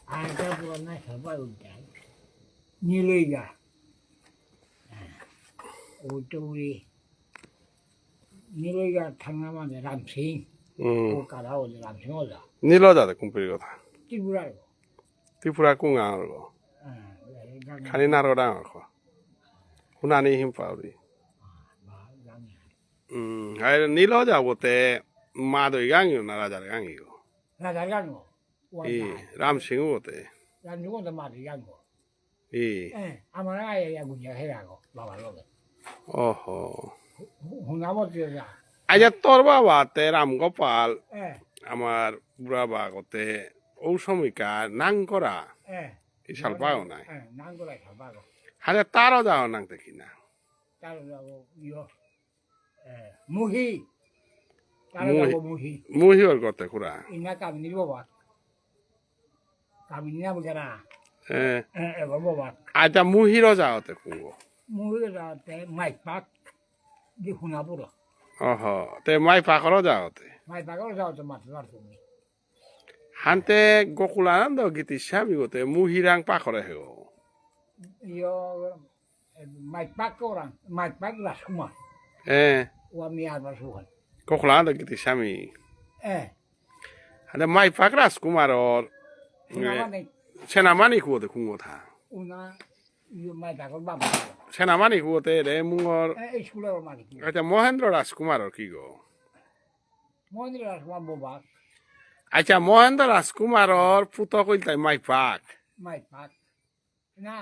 আরেকটা পুরানা সবাই উঠে নীলইগা ওইটা উড়ি নীলইগা থানা মানে রামসিং ও কারা ওদের রামসিং ওজা নীলজাতে কুম্পির কথা ত্রিপুরার ত্রিপুরা কুঙা আরগ খালি নারগ ডাঙর খ শুনানি হিম পাউরি আর নীলজা বতে মা দই গাঙিও না রাজার গাঙিও রাজার গাঙ্গ ই রাম সিং বতে রামসিং ওদের মাটি গাঙ্গ ই আমার আয়া গুঞ্জা খেয়ে রাখো বাবার লগে ওহো হুনামতি যা আজ তোর বাবা তে রাম গোপাল হ্যাঁ আমার বুড়া বা গতে ও সময়কা নাং করা হ্যাঁ এই সাল পাও নাই হ্যাঁ নাম করে খাবার হারে তারও যাও নাং দেখি না তার যাবো ইয় মুহি তার যাবো মুহি মুহিওর গতে খুড়া ইনা কামিনীর বাবা কামিনী নাম কেনা হ্যাঁ এবার বাবা আচ্ছা মুহিরও যাওতে কুঙ্গো মুহি যাতে মাইক পাক দি শুনাপুর ওহ তে মাই পাখরও যাওতে মাইক পাকও যাওতে মাত্র আর তুমি হান্তে গোকুলানন্দ গীতি স্বামী গতে মুহিরাং পাখরে হেও ইয় মাইক পাক কোরাং মাইক পাক রাজকুমার ও আমি আবার সুখান গোকুলানন্দ গীতি স্বামী হ্যাঁ হান্তে মাই পাক রাজকুমারর শুনামানে সেনামানি কুয়োতে কুঙ্গো থা উনা ইয় মাইক পাকর বাবা সেনামানি কুয়োতে রে মুঙর এই স্কুলের মালিক আচ্ছা মহেন্দ্র রাজকুমারর কি গো মন্দির রাজকুমার বাবা আচ্ছা মহেন্দ্র রাজকুমারর পুত কইতাই মাই পাক মাইক পাক না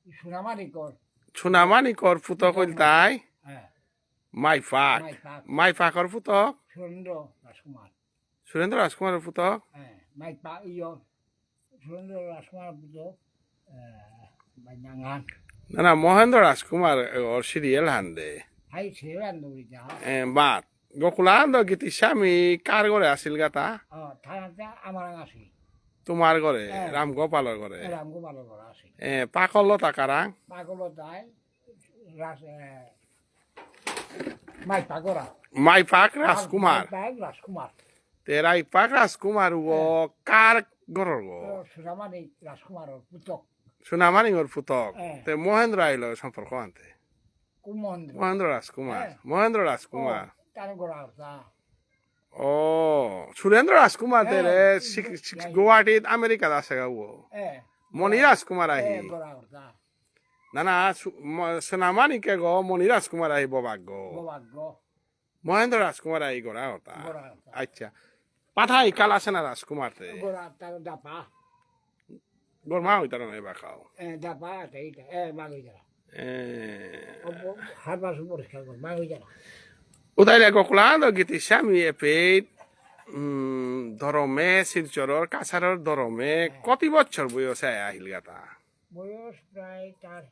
সুনামানি কর সুনামানিকর পুত কইতাই হ্যাঁ মাই পাক মাইক পাক মাই পাকর পুত সুরেন্দ্র রাজকুমার সুরেন্দ্র রাজকুমারের পুত হ্যাঁ মাইক পাক ইয় সুরেন্দ্র রাজকুমার পুজো বাজাঙ্গান না না মহেন্দ্র রাজকুমার ওর সিরিয়াল হান্দে হাই ছেড়ান দৌড়ি যা বাট গোকুলানন্দ গীতি স্বামী কার ঘরে আসিল গাতা থানাতে আমার আসি তোমার ঘরে হ্যাঁ। রাম গোপালের ঘরে রামগোপাল করা আসি পাকল তাকারাং পাগল তাই মাইক পাকরা মাই পাক রাজকুমার পাক রাজকুমার তেরাই পাক রাজকুমার ও কার ঘরের গো সুনামানি রাজকুমারের পুতক সুনামানিngর পুতক হ্যাঁ। তে মহেন্দ্র আইল সম্পর্ক আনতে কুমন্দ্র মহেন্দ্র রাজকুমার হ্যাঁ। মহেন্দ্র রাজকুমার তার গোড়া হতা ও সুরেন্দ্র রাজকুমার তে রে গুয়াহাটিত আমেরিকাত আছে গা ও মণি রাজকুমার আহি গোড়া হতা না না সোনামানিকে গো মণি রাজকুমার আহি ববাক গো ভাগ্য মহেন্দ্র রাজকুমার আহি গড়া হতা গোড়া হতা আচ্ছা পাঠাই কালাসেনা রাজকুমার তে গোড়া তার দাপা গরমা হইতার না এবার খাও দাপা এইটা মাগই যারা এ হাত মাস পরিষ্কার কর মাগই যারা উদাইলে গোকুলানন্দ গীতি স্বামী এপেট ধরমে শিলচরর কাছারর ধরমে কতি বছর বয়সে আহিল গাতা বয়স প্রায় তার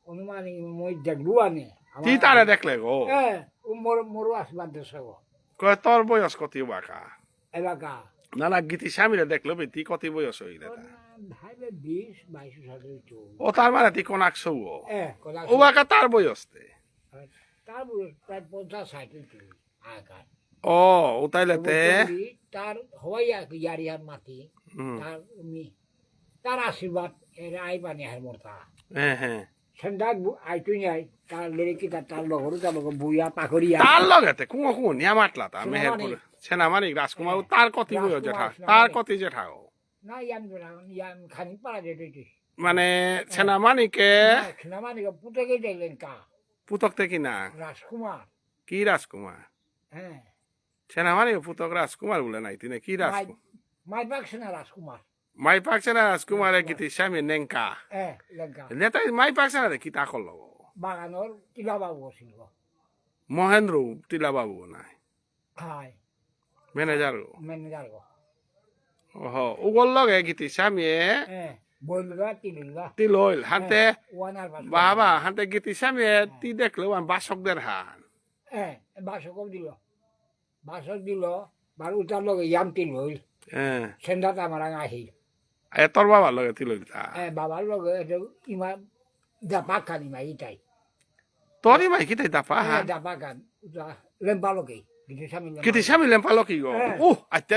অনুমানিক মই দেখলু আনে তি তারে দেখলে গো মোরও আসবার দেশ কয় তোর বয়স কতি বাকা এলাকা না না গীতি স্বামীরে দেখলো তি কতি বয়স হইল ভাইবে 20-22 সালের চৌ ও তার মানে তি কোনাক সৌ কথা ও বাকা তার বয়স তে তার বয়স প্রায় 50-60 চৌ আকার ও ও তাইলে তে তার হওয়াইয়া ইয়ারিয়ার মাটি তার তার আশীর্বাদ এর আই পানি হার মরতা হ্যাঁ সন্ধ্যা আইতুই নাই তার লেকি তার লগরও যাব বুইয়া পাকড়িয়া তার লগেতে কুঙো কুঙো নিয়া মাতলা তা মেহেরপুর সেনামানিক রাজকুমার তার কতি বয়স জেঠা তার কতি জেঠা ও না ইয়াম খানি পাড়া যেতে মানে সেনামানিকে মানে পুতকে দেখলেন কা পুতক তে কি না রাজকুমার কি রাজকুমার হ্যাঁ সেনামানি পুতক রাজকুমার বলে নাই তিনি কি রাজকুমার মাই পাকছে না রাজকুমার মাই পাকছে না রাজকুমারে গীতি স্বামী নেংকা লেগা নেতাই মাই পাকছে না কি তা করল বাগানোর কিলাবাবু ছিল মহেন্দ্র টিলা বাবু নাই হাই ম্যানেজার ম্যানেজার গো ওহ উগল লগে গীতি স্বামী বলগা তিলগা তিলইল হাতে ওয়ানার বাবা হাতে গীতি স্বামী তি দেখলো বাসকদের হান বাসক দিল বার উতার লগে ইয়াম তিল হইল সেন্দাত আমার আহিল তোর বাবার লগে তিলইল তা বাবার লগে ইমা দাপা খানি মা ইটাই তোরই মাই কি তাই দাপা দাপা খান লেম্বা লগে Gitu sambil Kiti samilem paloki go. Atte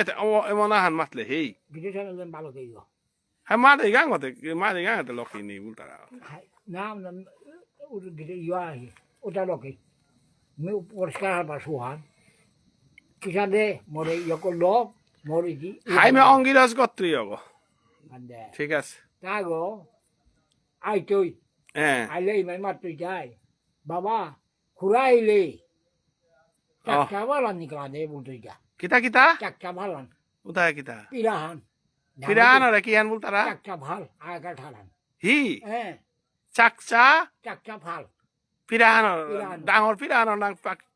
emona han matle hei. gitu sambil balok itu. Ha made gangote loki ni bultara. Nam udah gitu iya udah loki. Me porskar basuhan. Kita deh more yoko lok more di. Jaime ongiras gotrio go. Ande. ঠিক আছে Tago. Ai tôi. হ্যাঁ Ai lấy mấy mặt tôi chạy. Baba. Kurai le. Cakca balan niklade bultuja. কিতা কিতা Cakca balan. উদয় কিতা Pirahan. ফিরান রে কি আন বুলতারা Cakca bal. Aga thalan. হি Eh. চাকচা Cakca bal. ফিরান ফিরান। ডাঙর ফিরান নাং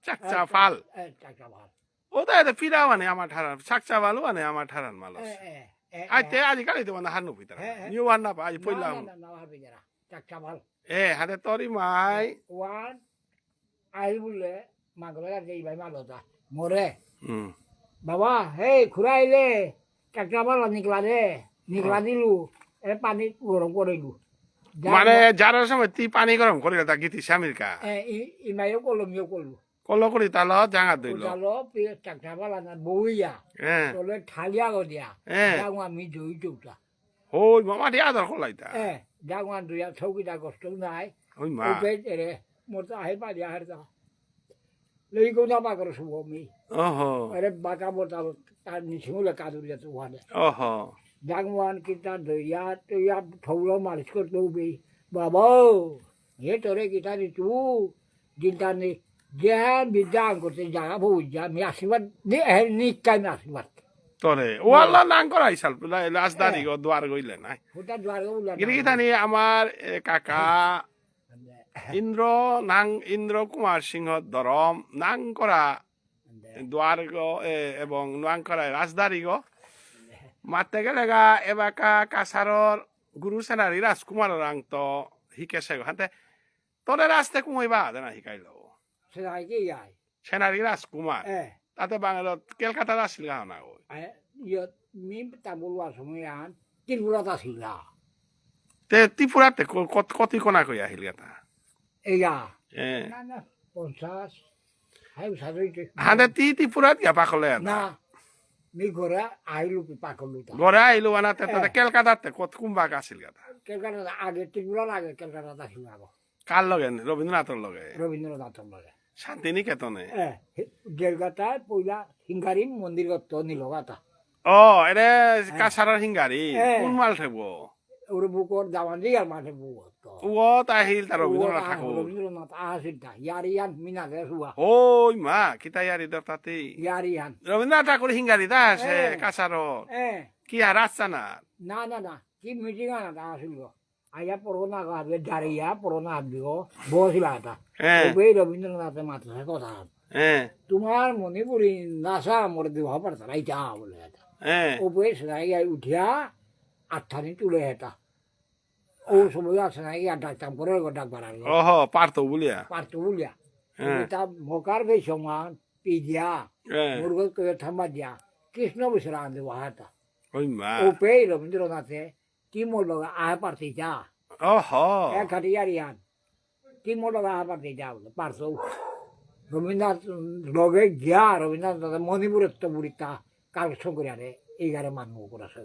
চাকচা ফাল Cakca bal. ওদায় ফিরা মানে আমার ঠারান চাকচা ভালো মানে আমার ঠারান মালস আইতে আজিকালি তো মানে হানু ভিতরা নিউ ওয়ান না আজ পইলাম No habijara. Cakca bal. হাতে তরি মাই Wan. Ai bulle. Magala jai bai malota. More. হুম Baba. Hey kurai le. Cakca balan niklade. Nikladilu. Pani gorong korilu. মানে যারার সময় তি পানি গরম করি তা গীতি স্বামীর কা Imayo kolom yo kolu. Call করি তাল জাঙা দইল Utalo pi cakca balan boya. হ্যাঁ Tole thalia go dia. Eh. Dangwa mi joi tuta. ওই মামা দিয়া দর কলাইতা Dangwa duya thoki da gosto nai. ওই মা Upe ere mota hai pa dia harta. Lei ko na ba karo subo mi. ওহো Ere baka mota ta ni simula ka du ya tu wale. ওহো Dangwan kita duya tu ya thaulo malis ko tu bi. Babo. Ye tore kita ni tu. Jinta ni Jangan bidang ko te jaga buja mi asibat ni kan asibat. তোরে ও আল্লাহ নাং করাই সাল রাজধানী গো দুয়ার গইলে নাই Hutan dua ko ulan. গিরি গিতানি আমার কাকা ইন্দ্র কুমার সিংহ দরম নাং করা দুয়ার গো এবং নাং করা রাজধানী গো মারতে গেলে গা এবাকা কাছারর গুরু সেনারি রাজকুমার রাং তো হিকেছে গো হাতে তোরে রাস্তে কুমাইবা দেনা হিকাইল Sedai ke yai. সেনারি রাজকুমার তাতে বাংলার কলকাতার আসছিল গা না গো Yo mi tabulu asumian tirula ta sila. তে ত্রিপুরাতে কতি কোনা কই আহিল গাতা Ella. এ Nana ponsas. Hai usadoite. হাতে ত্রিপুরাত গা পাকলে Na. Mi gora ailu pi pakoluta. গড়ে আইলো বানাতে তাতে কলকাতাতে কত কুম্বাক আসিল গাতা Kelkana age tirula age kelkana ta sila go. কার লগে রবীন্দ্রনাথর লগে Robindranath lage. শান্তিনিকেতনে Gelgata poila hingarim mondir gotto nilogata. ও এরে কাছারার হিঙ্গারি কোন মাল ঠেব Ure bukor dawan dia mate buotto. ও তাহিল তার রবীন্দ্রনাথ ঠাকুর Robindranath asidda. Yarian mina de suwa. ওই মা কিতায়ারি দরতাতে Yarian. রবীন্দ্রনাথ ঠাকুর হিঙ্গারি দা আছে কাছারর কি আর আসছে না Na. Ki mitinga na asilgo. Aya porona ga be daria porona abdigo bosilata. Obe Robindranath mate se kotha. হ্যাঁ Tumar monipuri nasa mor diwa parta rai ja bole eta. হ্যাঁ Obe senai ai uthia athani tule eta. O soboya senai ada tampore go dak baral. ওহো পারতো বলিয়া Partulia. Eta mokar be soman pidya. Murgo ko thamba dia. Krishna bisran de wahata. ওই মা Obe Robindranath timol loga a parti ja. ওহো E khatiarian. Timol loga a parti ja parso. Robindranath loge gya Robindranath monipure to burita collection করে আরে 11 মানুষ করেছে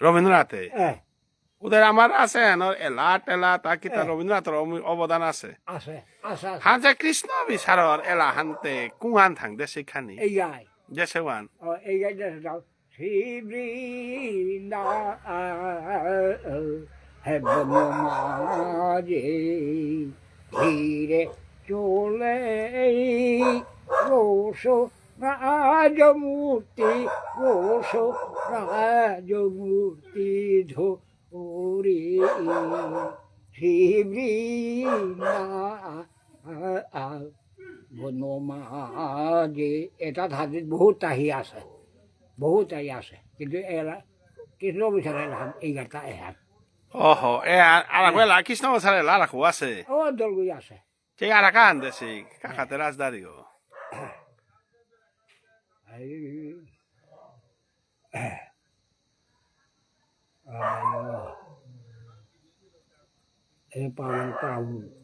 রবীন্দ্রনাথে হ্যাঁ ওদের আমার আছে এলা টেলা তা কি তার রবীন্দ্রনাথের অবদান আছে আছে আছে হান যে কৃষ্ণ বিচারর এলা হানতে কুহান থাকতে সেখানে এই গাই দেশে ওয়ান এই গাইটা দাও শ্রীবৃন্দা হেবন মাঝে ধীরে চলে রোষ রাজমূর্তি রোষ রাজমূর্তি ধরি শ্রীবৃন্দা বনমাঝে এটা ধাদিত বহুত তাহি আছে কিন্তু এরা কৃষ্ণ বিচারে এই গাটা এহান ওহো আর বেলা কৃষ্ণ বিচারে লা রাখো আছে ও দলগুই আছে ঠিক আর কান দেশে কাকাতে রাজদারি গো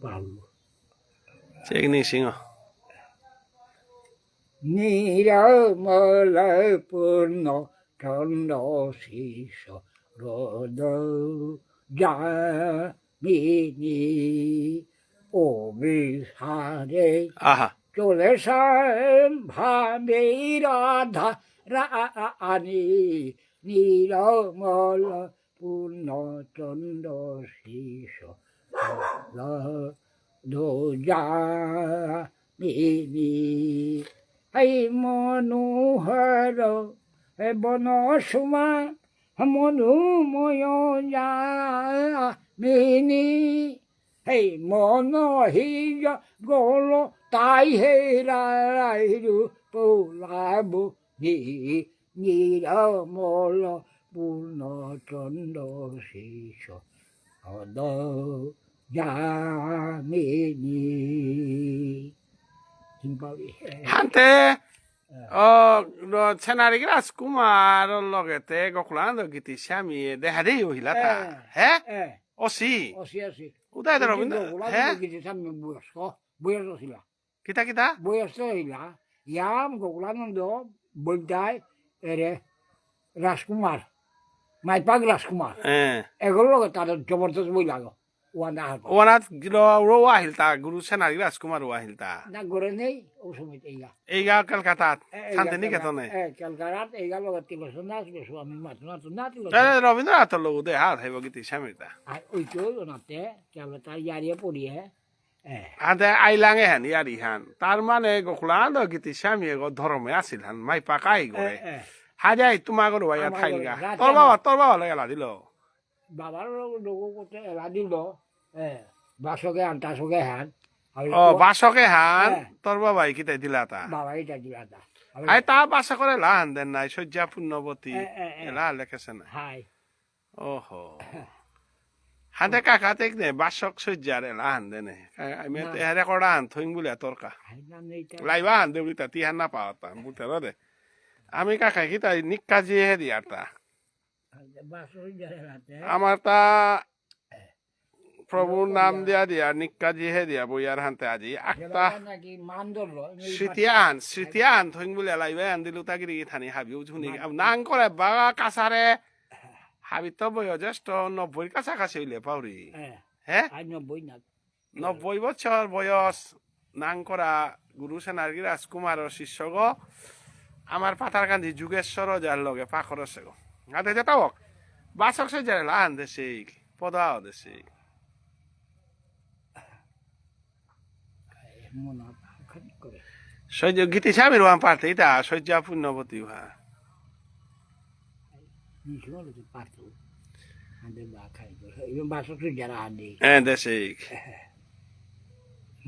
Paulo. ঠিক নি সিংহ নিরমল পূর্ণ চন্দ্র শিষ রোদ জামিনী ও বিহারে আহা চলে ভাবে রাধা রানী নিরমল পূর্ণ চন্দ্র শিষ দোজামিনী এই মনোহর বন সুমা মনুময় যামিনী এই মন হিজ গোল তাই হে রাইরু পোলাব নিরমল পূর্ণ চন্দ্র শিষ হদ জামিনী হান্তে সেনারিক রাজকুমার লগেতে গকুলানন্দ গীতি স্বামী দেখা দেই ওহিলাতা হ্যাঁ অসি অসি উদয় রবীন্দ্র হ্যাঁ বয়স্ক বয়স ছিল কিতা কিতা বয়স হইলা ইয়াম গকুলানন্দ বৈদায় এরে রাজকুমার মাইপাক রাজকুমার এগুলো লগে তাদের জবরদস্ত বই লাগো ওনাত রো আহিলতা গুরু সেনারি রাজকুমার ও আহিলতা না গড়ে নেই ও সময় এইগা এইগা কলকাতাত শান্তিনিকেতনে কলকাতাত এইগা লগে তিলসন নাচ বেশু আমি মাত্র না রবীন্দ্রনাথ লোক দে হাত হইব গীতি স্বামীতা ওই তো ওনাতে কেবল তার ইয়ারিয়ে পড়িয়ে আদে আইলাঙে হেন ইয়ারি হান তার মানে গকুলানন্দ গীতি স্বামী ধর্মে আছিল হান মাই পাকাই গড়ে হাজাই তোমার গরু ভাইয়া থাইলগা তোর বাবা লাগা দিল বাবার লোক করতে এলা দিল বাসকে হান টাসকে হান বাসকে হান তোর বাবাই কিতাই দিলা তা বাবা এটা দিলা তা আই তা বাসা করে লাহান দেন নাই শয্যা পুণ্যবতী এলা লেখেছে না হাই ওহো হাতে কাকা তেক নে বাসক শয্যারে লাহান দেনে আমি রেকর্ড আন থইং বলে তরকা লাইবা আন দেউলিতা তিহান না পাওয়া বুঝতে দে আমি কাকা কিতাই নিকাজি হে দিয়ারতা আমার তা প্রভুর নাম দিয়া নিকাজি হে দিয়া বইয়ার হানতে আজি একটা স্মৃতিয়ান থইং বলে লাইবা আন দিলু তাগিরি থানি হাবিউ ঝুনি নাং করে বাগা কাছারে হাবি তো বয়োজ্যেষ্ঠ 90 কাছাকাছি হইলে পাউরি হ্যাঁ 90 বছর বয়স নাং করা গুরু সেনারি রাজকুমারের শিষ্যগ আমার পাতার গান্ধী যুগেশ্বর যার লগে পাখর আছে গো আদে যেটা হোক বাসক সে যারে লাহান দেশে পদাও দেশে সহ্য গীতি স্বামীর ওয়ান পারতে এটা শয্যা পুণ্যবতী হা দেশে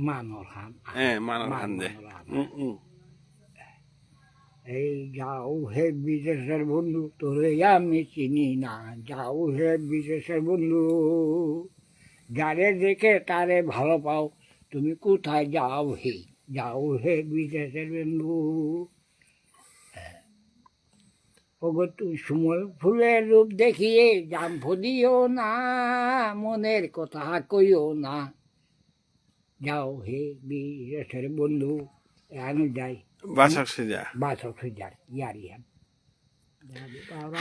মানর খান মানর খান দে এই যাও হে বিদেশের বন্ধু তোরে আমি চিনি না যাও হে বিদেশের বন্ধু যারে দেখে তারে ভালো পাও তুমি কোথায় যাও হে বিদেশের বন্ধু ওগো তুই সময় ফুলের রূপ দেখিয়ে জাম ফুদিও না মনের কথা কইও না যাও হে বিদেশের বন্ধু আমি যাই বাসক সজ্জা ইয়ারি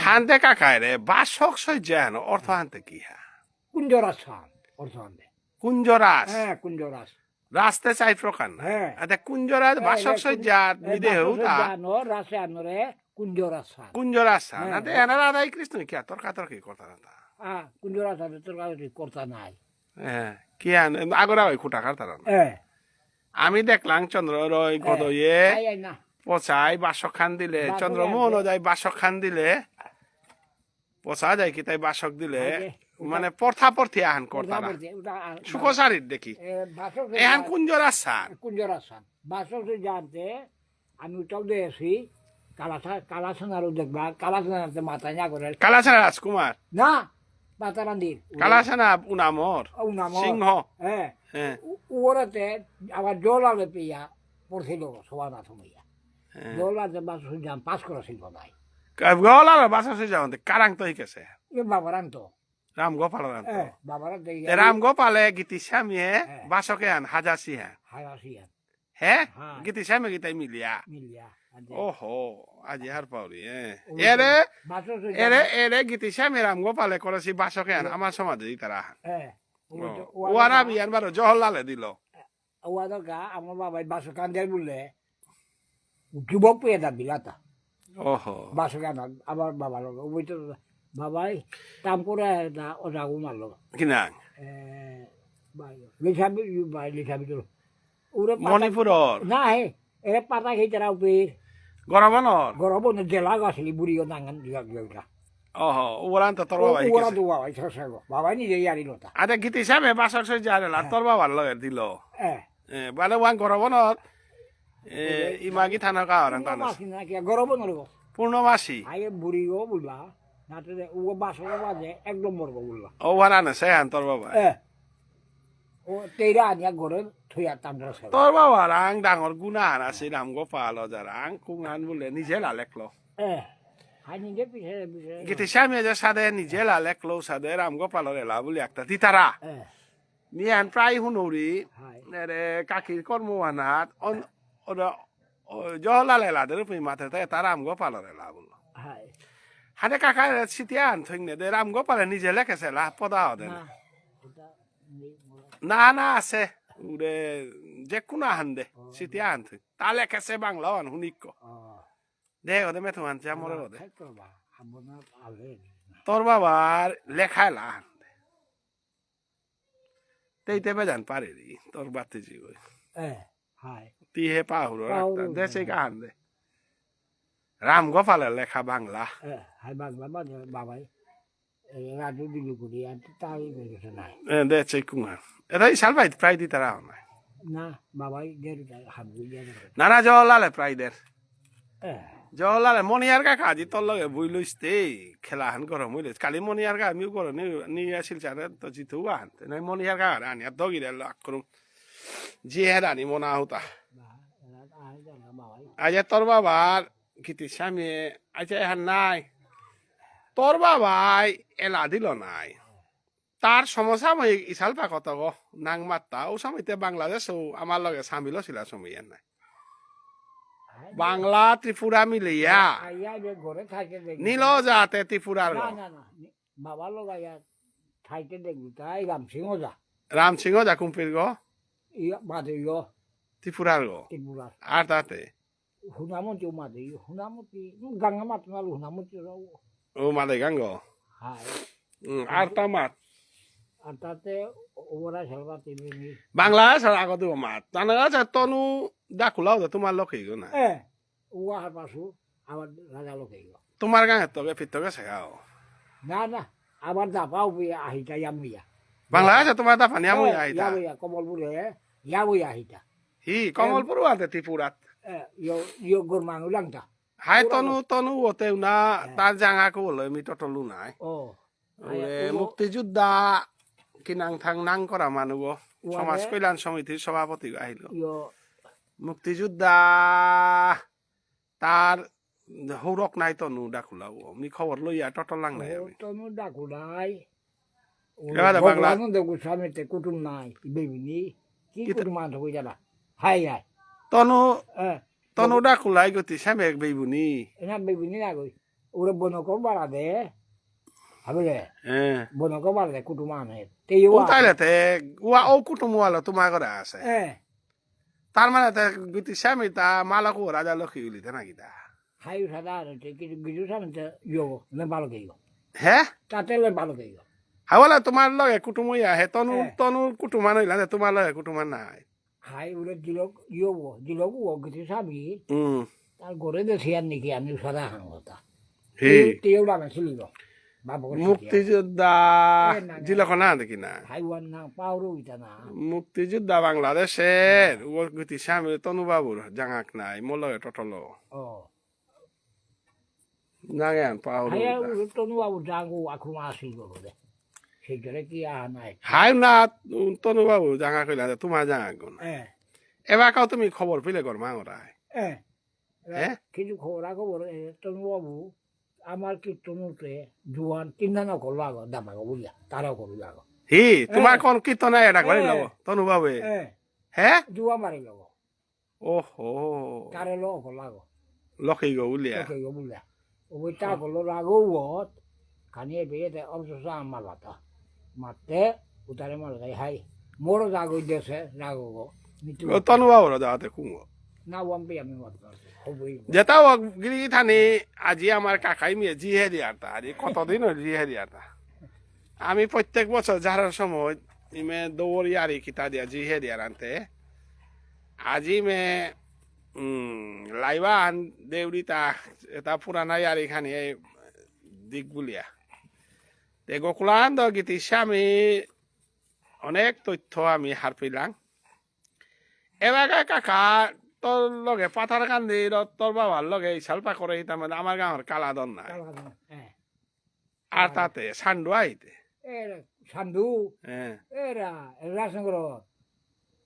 হানতে কাকায় রে বাসক সজ্জা হেন অর্থ হানতে কি হা কুঞ্জরাস অর্থ হানতে কুঞ্জরাস কুঞ্জরাস রাস্তে চাই প্রকার না আচ্ছা কুঞ্জরাস বাসক সজ্জা নিদে হউতা রাসে আনরে কুঞ্জরাস কুঞ্জরাস আতে এনা রাধাই কৃষ্ণ কি তর্কাতর্কি করতা না কুঞ্জরাস তর্কাতর্কি করতা নাই কি আগরা ওই খুঁটা কাটতা না আমি দেখলাম চন্দ্র রয় গদয়ে পচাই বাসক খান দিলে চন্দ্রমোহন যায় বাসক খান দিলে পচা যায় কি তাই বাসক দিলে মানে পর্থা পর্থি আহান করতা সুখসারির দেখি এহান কুঞ্জরাস বাসক জানতে আমি উত্তর দিয়েছি কালাসান আরো দেখবা কালাসান মাথা না করে কালাসান রাজকুমার না পাতারান্দির কালাসানা উনামর সিংহ ওরাতে আবার জল আলে পেয়া পড়ছিল সবার মাথা হইয়া জল আলে বাসক জান পাস করা শিল্প নাই গলার বাসক যাও কারাং তো হিকেছে বাবারান তো রাম গোপাল বাবারান রাম গোপালে গীতি স্বামীয়ে বাসকে আন হাজাসি হ্যাঁ হ্যাঁ হ্যাঁ। গীতি সামে গীতাই মিলিয়া মিলিয়া ওহো আজি হার পাউরি এরে বাসর এরে গীতি সামে রাম গোপালে করেছি বাসকে আন আমার সমাজে তারা হ্যাঁ ওয়ারা বিয়ান বারো জহরলালে দিল ওয়াদর গা আমার বাবাই বাসর কান্দার বললে যুবক পেয়ে দাবি লাতা ওহো বাসর কান্দা আবার বাবার ওই তো বাবাই তাম করে না ওটাও মারলো কিনা লিখাবি লিখাবি তো ওরে মণিপুরর না হে এরা পাতা খেয়ে তারা উপের গরবনর গরব জেলা গাছলি বুড়িও নাঙ্গান দিঘা ওহো ওরান তো তোর বাবা ওরা তো বাবাই সসাগ বাবাই নিজে ইয়ারি লতা আরে গীতি সামে বাসক সই যারেলা তোর বাবার লগে দিল হ্যাঁ মানে ওয়ান গরবনর ইমাগি থানা কাওরান তানস মাসি না কি গরব নরব পূর্ণমাসী আগে বুড়িও বুঝলা নাতে ও বাসর বাজে এক নম্বর বুঝলা ও ওয়ান সে হান তোর বাবা ও তেরা আনিয়া ঘরে থইয়া তামরা সব তোর বাবা রাং ডাঙর গুণান আছে রাম গোপাল রাং কুঙান বলে নিজে লালেকলো হাই নিজে পিছে পিছে গীতি সামে যে সাদে নিজে লালেকলো সাদে রাম গোপালর এলা বলে একটা তিতারা নিয়ান প্রায় হুনৌরি হাই রে কাকির কর্মওয়ানাত জহলাল এলাদের উপরে মাথাতে তার রাম গোপালর এলা বললো হাই হাতে কাকা সিটিয়ান থইনে দে রাম গোপালে নিজে লেখেছে লা পদা হদে না এটা না না আছে উরে যে কোনো আহান দে সিটিয়া আন থই তা লেখেছে বাংলা আন হুনিক দে ওদে মেথু আনছে আমার ওদে করবা আমনা আলে তোর বাবার লেখায় লা আন দে তেইতে বেজান পারে রি তোর বাতে জি ওই হাই তি হে পাহুর দে সেই কাহান দে রাম গোপালের লেখা বাংলা হাই বাংলা বাজে বাবাই রাজু দিলু করি আর তাই বেরোছে নাই দে সেই কুমার এটা এই সালবাই প্রায় দি তারা নাই না বাবাই দের হাবু দের নানা জওয়ালালে প্রায় দের জওয়ালালে মনিয়ার কাকা আজি তোর লগে বই লইতে খেলাহান গরম হইলে কালি মনিয়ার কা আমিও গরম নিয়ে আসিল চারে তো জিতু আন নাই মনিয়ার কা আনি আর দগিরে লাগ করুম জি হে রানি মনা হতা আজ তোর বাবার গীতি স্বামী আজ এহান নাই তোর বাবাই এলা দিল নাই তার সমসাময়িক ইসালপা কত গো নাং মাত্তা ও সময়তে বাংলাদেশ আমার লগে সামিল ছিল সময় নাই বাংলা ত্রিপুরা মিলিয়া ঘরে থাকে নীল যাতে ত্রিপুরার না না না বাবা লোক আয়া থাইতে দেখবি তাই রামসিংহ যা রাম সিংহ যা কুম্পির গো বাদে ত্রিপুরার গো ত্রিপুরা আর তাতে হুনামতি মাদে হুনামতি গাঙ্গা মাত নাল হুনামতি ও মাদে গাঙ্গ হাই আর তা মাত আর তাতে ওরা সরবা তিমি বাংলাদেশ আগত মাত জানা আছে তনু ডাকুলাও তোমার লোকই গো না ওয়া পাশু আবার রাজা লোকে তোমার গাঁয়ে তোকে ফিরতকে শেখাও না না আবার দাপাও আহিটা ইয়ামিয়া বাংলাদেশে তোমার দা পানি আমি আইতা ইয়াবইয়া কমলপুরে ইয়াবইয়া আহিটা হি কমলপুর আছে ত্রিপুরাত ইয় গরমানু langta হাই তনু ওতে না তার জাঙাকে বলে আমি টটলু নাই ও মুক্তিযোদ্ধা কিনাং থাং নাং করা মানুষ সমাজ কল্যাণ সমিতির সভাপতি আহিল মুক্তিযোদ্ধা তার হৌরক নাই তনু ডাকুলাও আমি খবর লইয়া টটল লাং নাই আমি তনু ডাকুলাই বাংলা গোস্বামীতে কুটুম নাই বেবিনি কি কুটুম আনতে কই জানা হাই হাই তনু ডাকুলাই গতি সামেক বেবুনি এনা বেবিনি না কই ওরে বনকর বাড়া দে হাবলে বনকর বাড়া দে কুটুম আনে তেও তাইলেতে ওয়া ও কুটুম ওয়ালা তোমার ঘরে আছে তার মানে গতি সামি তা মালাকু রাজা লক্ষ্মী উলিতে নাকি তা হাই সাদা কিছু কিছু সামনে ইয়ো লে ভালো গেইও হ্যাঁ তাতে লে ভালো গেইও হাওলা তোমার লগে কুটুম ইয়া হে তনু কুটুমা নইলা তোমার লগে কুটুমা নাই হাই ওরে দিলক ও কিছু সাবি তার ঘরে দেখি আর নাকি আমি সাদা হান কথা তেওড়া না ছিল মুক্তিযোদ্ধা জিলক না দেখি না হাইওয়ান না পাউরো ইটা না মুক্তিযোদ্ধা বাংলাদেশের ও গতি স্বামী তনুবাবুর জাঙাক নাই মোলগে টটল জাঙান পাউরো তনুবাবু জাগো আখুমা আসিল বলে সেইটারে কি আহা নাই হাই না তনুবাবু জাঙা কইলা তোমার জাঙা গুণ এবার কাও তুমি খবর পেলে কর মা ওরা কিছু খবর তনুবাবু আমার কীর্তনতে জোয়ান তিনদানা করলো আগ দামাগো বুঝলা তারাও করলো আগ হি তোমার কোন কীর্তন এটা করে লব তনুবাবু হ্যাঁ জুয়া মারি লব ওহো তারে লোক লাগো লক্ষী গো উলিয়া ওকে গো বুলা ওই তা গলো লাগো ওত খানিয়ে বেয়ে অবশ্য আমার বাতা মাতে উতারে মাল গাই হাই মোড়ো জাগো দেশে জাগো গো মিটু তনু বাবুরা যাতে কুঙ্গো না ওয়াম্পি আমি মত হবই যেটাও গিরি থানি আজি আমার কাকাই মেয়ে জিহে দিয়াটা আজি কতদিন হল জিহে দিয়াটা আমি প্রত্যেক বছর যাওয়ার সময় ইমে দৌড়ি আরি কিতা দিয়া জিহে দিয়ার আনতে আজি মে লাইবা আন দেউরি তা এটা পুরানা ইয়ারি খানি দিক বুলিয়া তে গোকুলানন্দ গীতিসা আমি অনেক তথ্য আমি হার পেলাম এবার কাকা তোর লগে পাথার কান্দি তোর বাবার লগে শালপা করে হিতাম আমার গাঁর কালাদন নাই আর তাতে সান্ডু আইতে সান্ধু হ্যাঁ এরা রাসনগর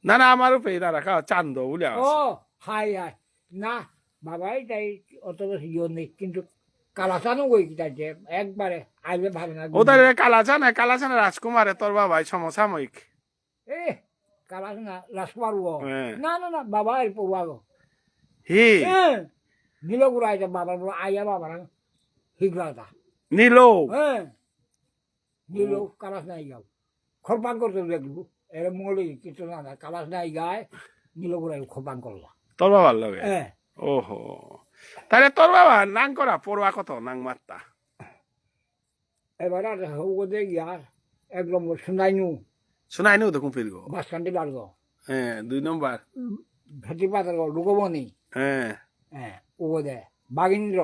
না না আমার উপে তারা খাওয়া চান্দ বুঝলে ও হাই হাই না বাবাই তাই অত বেশি ইয়ে নেই কিন্তু কালাচানো গই কিতাছে একবারে আইলে ভালো না ওদের কালাচান রাজকুমারে তোর বাবাই সমসাময়িক এ কালাচানা রাসকুমার হ্যাঁ। না না না বাবা এর পড়ুয়া গো হি নীলগুড়া আইতে বাবার আইয়া বাবার হিগলাটা নিলো হ্যাঁ নীল কালাস নাই গাও খরপান করতে দেখবো এর মঙ্গলি কিছু না কালাস নাই গায় নীলগুড়াই খরপান করলো তোর বাবার লগে হ্যাঁ ওহো তাহলে তোর বাবা নাং করা পড়ুয়া কত নাং মাত্তা এবার আর ওদের গিয়া একদম শুনাই নি তো কুম্পির গো বাস স্ট্যান্ডে লাগলো হ্যাঁ 2 নম্বর ভেটি পাতার লুকবনি হ্যাঁ হ্যাঁ ওদে বাগিন্দ্র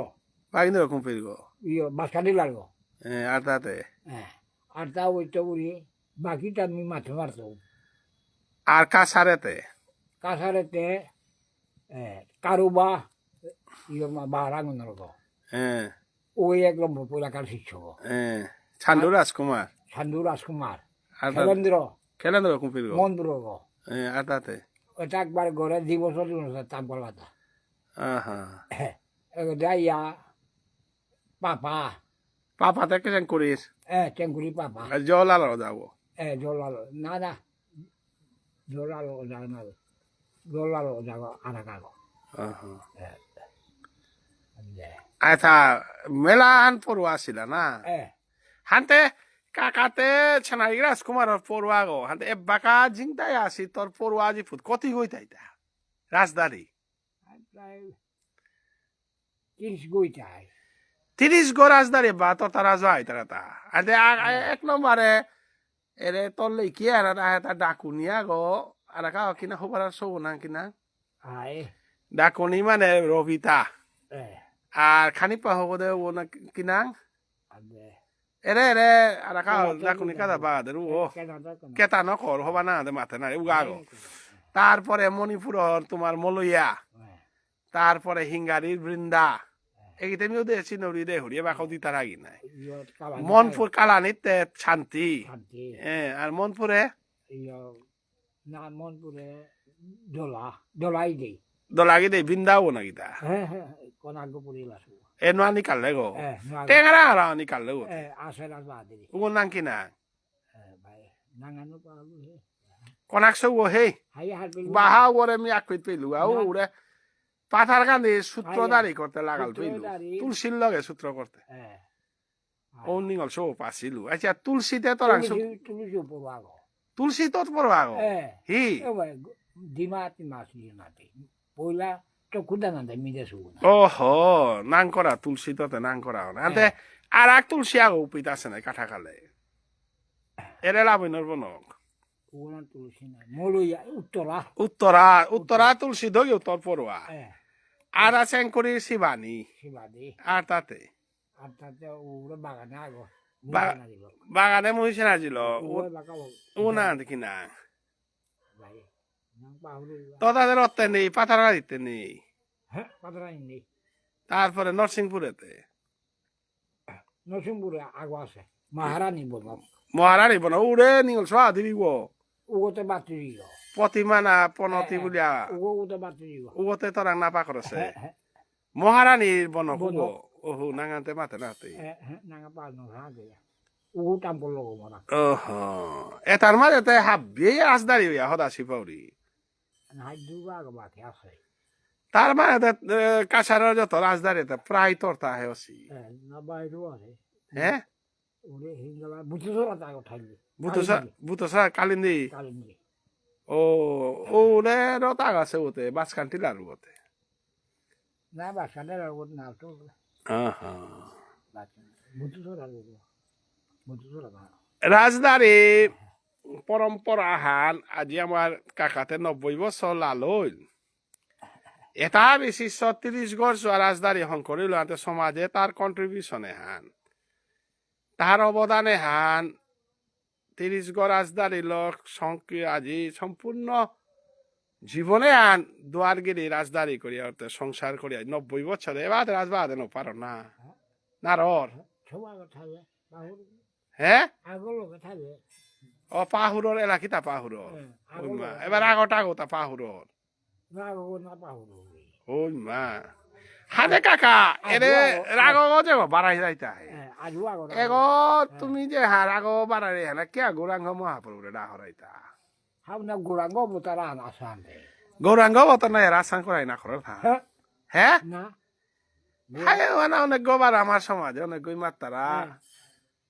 বাগিন্দ্র কুম্পির গো ইয়ে বাস স্ট্যান্ডে লাগলো হ্যাঁ আর তাতে হ্যাঁ আর তা ওইটা উড়ি বাকিটা আমি মাঠে মারতো আর কাছারেতে কাছারেতে কারুবা ইয়ে বা রাঙনের গো হ্যাঁ ওই একদম পুরাকার শিক্ষক হ্যাঁ ছান্ডু রাজকুমার সান্ধু রাজকুমার আর খেলেন্দ্র খেলেন্দ্র কুম্পির গো মন্দ্র গো হ্যাঁ আর তাতে ওটা একবার ঘরে 2 বছর তাপ বলাটা আহা যাইয়া পাপা পাপাতে কেন করিস চেঙ্গুরি পাপা আর জল আলো যাবো জলালো না না জলালো যাও না জলালো যাও আনা কাগো আহা আচ্ছা মেলা হান পড়ুয়া ছিল না হানতে কাকাতে ছানাই রাজকুমার পড়ুয়া গো হানতে এবাকা জিংতাই আসি তোর পড়ুয়া জি ফুট কতি হইতাইতা রাজদারি প্রায় 30 গইটাই 30 গো রাজদারি বা তোর তারা যায় তারা তা আদে এক নম্বরে এরে তোর লই কি আর তা ডাকুনিয়া গো আর কা কিনা হবার সৌ না কিনা আয় ডাকুনি মানে রবিতা এ আর খানি পা হবো দে ও না কিনা আদে এরে আর কা ডাকুনি কাদা বা দে ও কেনাটা কোন কেতা নকর হবা না দে মাথা না উগা গো তারপরে মণিপুর তোমার মলইয়া তারপরে হিঙ্গারির বৃন্দা এইটা আমিও দেখছি নড়ি দে হরিয়ে বাকাও দিতে রাগি নাই মনপুর কালানিতে শান্তি হ্যাঁ আর মনপুরে না মনপুরে দলাই দেই দলাগি দে বৃন্দাও নাকি তা হ্যাঁ হ্যাঁ কোন আগে পড়ে লাসু এ নোয়া নিকালে গো টেঙারা আর নিকালে গো আসে রাজ বাদে উগো নাং কি না ভাই নাঙ্গানো পাবো হে কনাক সৌ হে হাই হাত বাহা ওরে মি আকইত পেলু আও ওরে পাথার গান্ধী সূত্রধারি করতে লাগাল পেলু তুলসীর লগে সূত্র করতে ও নিগল সৌ পাছিলু আচ্ছা তুলসীতে তোর তুলসী পড়বা গো তুলসী তোর পড়বা গো হি দিমাতি মাসি নাতে পয়লা তো কুদা না দে মিদে সু ওহো নাং করা তুলসী তোতে নাং করা না আনতে আর এক তুলসী আগো উপিত আছে না কাঠা খালে এরে লাভিনর বনক ওনা তুলসী না মলইয়া উত্তরা তুলসী দই উত্তর পড়ুয়া আর আছে করি শিবানী আর তাতে ওরা বাগানে আগো বাগানে মহিষে নাজিল ও না দেখি না তো তাদের অর্থে নেই পাথারা দিতে নেই তারপরে নরসিংপুরেতে নরসিংপুরে আগো আছে মহারানী বনক মহারানী বন উড়ে নিগল সোয়া দিবি গো উগতে বাতি প্রতিমা না পনতি বুলিয়া উগতে বাতি উগতে তোরা না পাকরছে মহারানীর বনক উগো ওহো নাঙাতে মাতে নাতে নাঙা পাল না দিয়া উগো টাম্পল লগো মরা ওহো এটার মাঝেতে হাবি আসদারি হইয়া হদা শিপাউরি নাই দুবার বাকি আছে তার মানে কাছাড়ের যত রাজধানীতে প্রায় তোর তাহে অসি না বাইরেও আছে হ্যাঁ ওরে হিঙ্গলা বুঝছরা তা উঠাইলে বুতসা কালিন্দি কালিন্দি ও ওরে রতাগ আছে ওতে বাসকান্টি লারু ওতে না বাসানের ওর না তো বুঝছরা বুঝছরা রাজদারি পরম্পরা হান আজি আমার কাকাতে 90 বছর লালইল এটা বেশি 36 গড় রাজদারি হন করিল সমাজে তার কন্ট্রিবিউশনে হান তাহার অবদানে হান 30 গড় রাজদারি লোক সংখ্যা আজি সম্পূর্ণ জীবনে আন দুয়ারগিরি রাজদারি করিয়া সংসার করিয়া 90 বছরে এবার রাজবাদে পারো না না রর হ্যাঁ ও পাহুরর এলাকিতা পাহুরর এবার আগটা গোটা পাহুরর ওই মা হাতে কাকা এরে রাগ যে বাড়াই যাইতা এগো তুমি যে রাগ বাড়াই হ্যাঁ কে গৌরাঙ্গ মহাপ্রভুরে না হরাইতা গৌরাঙ্গ অবতার আসান গৌরাঙ্গ অবতার নাই রাসান করাই না খরর থা হ্যাঁ অনেক গোবার আমার সমাজে অনেক গই মাত্তারা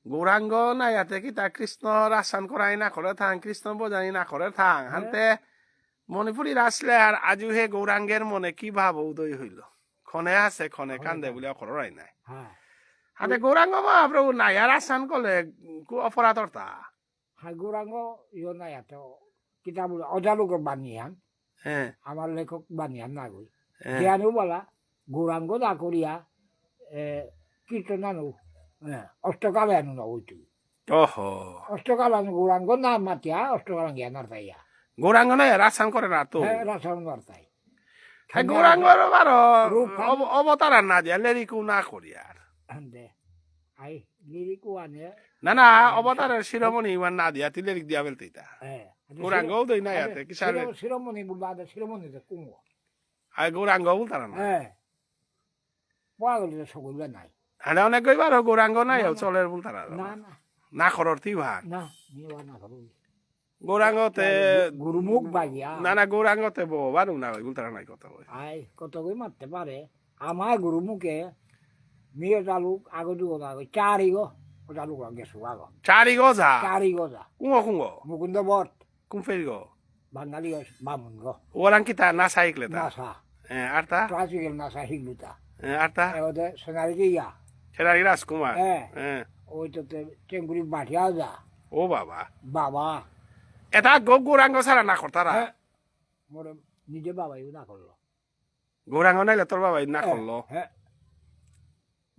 গৌরাঙ্গ না ইয়াতে কি তা কৃষ্ণ রাসান করাই না করে থাং কৃষ্ণ বোঝাই না করে থাং হানতে মণিপুরি আসলে আর আজু হে গৌরাঙ্গের মনে কি ভাব উদয় হইল ক্ষণে আছে ক্ষণে কান্দে বলে খরাই নাই হাতে গৌরাঙ্গ মহাপ্রভু নাই আর আসান করলে অপরাধ তা গৌরাঙ্গ ইয়ে নাই এত কিতাব অজালুক বানিয়ান হ্যাঁ আমার লেখক বানিয়ান না গই জ্ঞানও বলা গৌরাঙ্গ না করিয়া কীর্তনানু অষ্টকাল আনু না ওইটু ওহো অষ্টকাল আনু গৌরাঙ্গ না মাতিয়া অষ্টকাল জ্ঞানার তাইয়া গৌরাঙ্গ নাই রাসান করে না তো রাসায়ন বার্তাই গৌরাঙ্গ অবতার না দিয়া লেরিকু না করিয়ার আই লিরিকু আনে না না অবতারের শিরোমণি ইমান না দিয়া তুই লেরিক দিয়া বেলতে গৌরাঙ্গ দই না ইয়াতে কি সারে শিরোমণি বলবা শিরোমণি কুমো আর গৌরাঙ্গ বলতার না পাওয়া গেল সকলে নাই হ্যাঁ অনেক কইবার গৌরাঙ্গ নাই চলের বলতার না না না খরর তুই ভান না নিবা না করো গৌরাঙ্গতে গুরুমুখ বাগিয়া না না গৌরাঙ্গতে বারু না বলতার নাই কথা কই আই কত কই মারতে পারে আমার গুরুমুখে মিয়ে জালুক আগো দুগো আগো চারি গো জালুক গেছো আগো চারি গজা কুঙ্গো কুঙ্গো মুকুন্দ বট কুমফেরি গো বাঙালি বামুন গো ওরাং কি তা না সাইকেলে তা নাসা আর তা ক্লাসিক্যাল নাসা হিগলুতা আর তা ওদের সোনারি গিয়া সেরারি রাজকুমার ওইটাতে চেঙ্গুরি বাটিয়া যা ও বাবা বাবা এটা গৌরাঙ্গ ছাড়া না করতারা মোরে নিজে বাবাই না করলো গৌরাঙ্গ নাইলে তোর বাবাই না করলো হ্যাঁ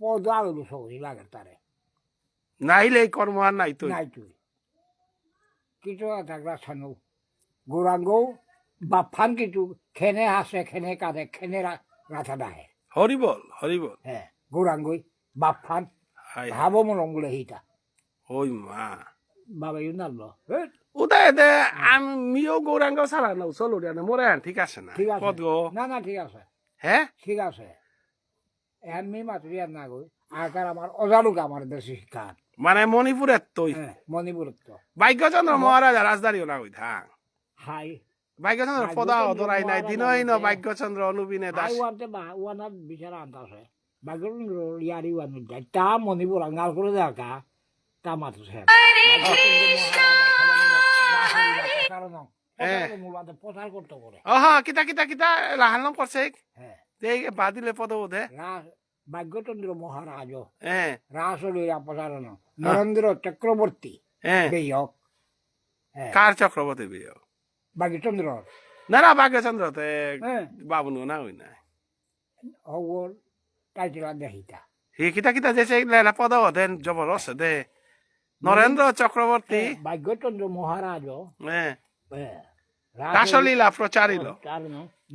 পদ আলো সবজি লাগে তারে নাইলে এই কর্ম আর নাই তুই নাই তুই কিছু থাকলা ছানু গৌরাঙ্গ বাফান কিছু খেনে হাসে খেনে কাঁদে খেনে রাথা দাহে হরিবল হ্যাঁ গৌরাঙ্গই বাফান ভাব মলঙ্গুলে হিতা ওই মা বাবাই নাললো উদয় দে আমিও গৌরাঙ্গ ছাড়া না চলো রে মোরে ঠিক আছে না ঠিক আছে কত গো না ঠিক আছে হ্যাঁ ঠিক আছে এমনি মাতুরি আর না গই আকার আমার অজালুক আমার দেশে শিক্ষা মানে মণিপুরের তুই মণিপুরের তো ভাগ্যচন্দ্র মহারাজা রাজধানীও না ওই থাং হাই ভাগ্যচন্দ্র পদা ধরাই নাই দিনই ন ভাগ্যচন্দ্র অনুবিনে দাস ওয়ানতে বা ওয়ানার বিচারা আনতাছে ভাগ্যচন্দ্র ইয়ারি ওয়ান যায় তা মণিপুর আঙ্গাল করে দেখা তা মাত্র সে প্রচার করতে পারে কিতা কিতা কিতা লাহান করছে বাদিলে পদ বোধে ভাগ্যচন্দ্র মহারাজ রাসলীলা প্রচারণ নরেন্দ্র চক্রবর্তী বেয়ক কার চক্রবর্তী বেয়ক ভাগ্যচন্দ্র না না ভাগ্যচন্দ্র তে বাবু না ওই নাই হগর টাইটেলা দেখিতা হি কিতা কিতা যেছে লেলা পদ বোধে জবরদস্ত দে নরেন্দ্র চক্রবর্তী ভাগ্যচন্দ্র মহারাজ রাসলীলা প্রচারিল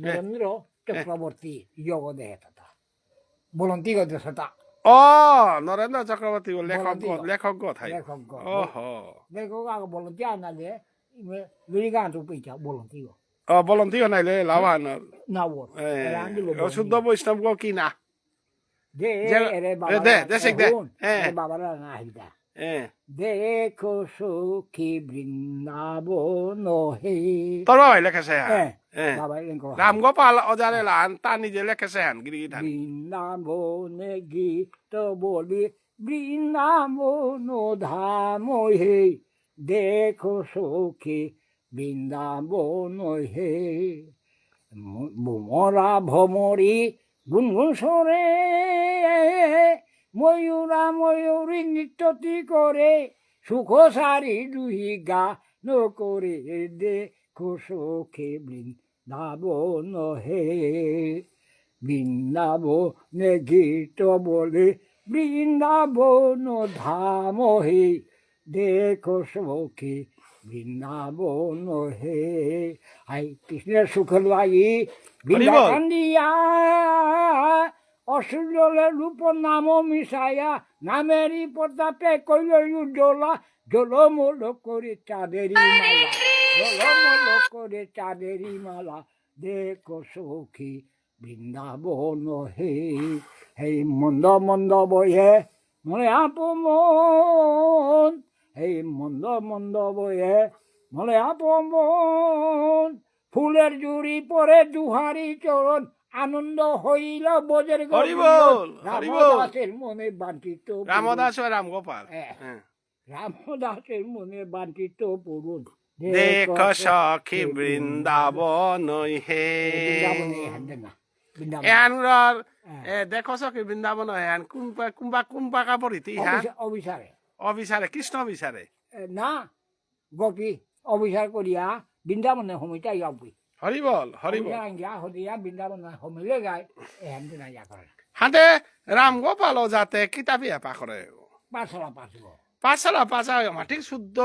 নরেন্দ্র চক্রবর্তী যোগ দেহে তথা বলন্তি গতে সতা ও নরেন্দ্র চক্রবর্তী লেখক থাই ওহো লেখক আগে বলন্তি আনালে লিগান তো পইচা বলন্তি গো বলন্তি নাইলে লাভান না ওর শুদ্ধ বৈষ্ণব গো কি না দে এরে বাবা দে দে শিখ দে বাবারা না হিদা দেখো সখী বৃন্দাবন হে তোর বাবাই লেখেছে হ্যাঁ বাবা এলেন রামগোপাল অজারে লান তা নিজে লেখেছে হ্যাঁ গিরিগিধানি বৃন্দাবনে গীত বলি বৃন্দাবন ধাম হে দেখো সখী বৃন্দাবন হে মরা ভমরি গুনগুন সরে ময়ূরা ময়ূরী নৃত্যটি করে সুখ সারি দুহি গান করে দেখো সখী বৃন্দাবন হে বৃন্দাবনে গীত বলে বৃন্দাবন ধাম হে দেখো সখী বৃন্দাবন হে আই কৃষ্ণের সুখল বাই বৃন্দাকান্দিয়া অসুরের রূপ নাম মিশায়া নামেরই প্রতাপে কইল উজ্জ্বলা জলমল করে চাঁদেরই মালা জলমল করে চাঁদেরই মালা দেখো সখী বৃন্দাবন হে হে মন্দ মন্দ বয়ে মনে আপমন এই মন্দ মন্দ বয়ে মনে আপমন ফুলের জুড়ি পরে দুহারি চরণ আনন্দ হইল বোঝের রামদাসের মনে বাঞ্ছিত রামদাস ও রামগোপাল রামদাসের মনে বাঞ্ছিত পূরণ দেখো সখী বৃন্দাবন হে এহানুর দেখো সখী বৃন্দাবন হেন কুম্বা কুম্বা কাপড়িতি হ্যাঁ অবিচারে অবিচারে কৃষ্ণ অবিচারে না গোপী অবিচার করিয়া বৃন্দাবনে সমিতা যাবি হরিবল হরিবল হরিয়া বৃন্দাবনে সমিলে গায় এহেন দিনা ইয়া করে হাতে রামগোপাল যাতে কিতাবি এপা করে পাঠশালা পাঠিব পাঠশালা পাচা ঠিক শুদ্ধ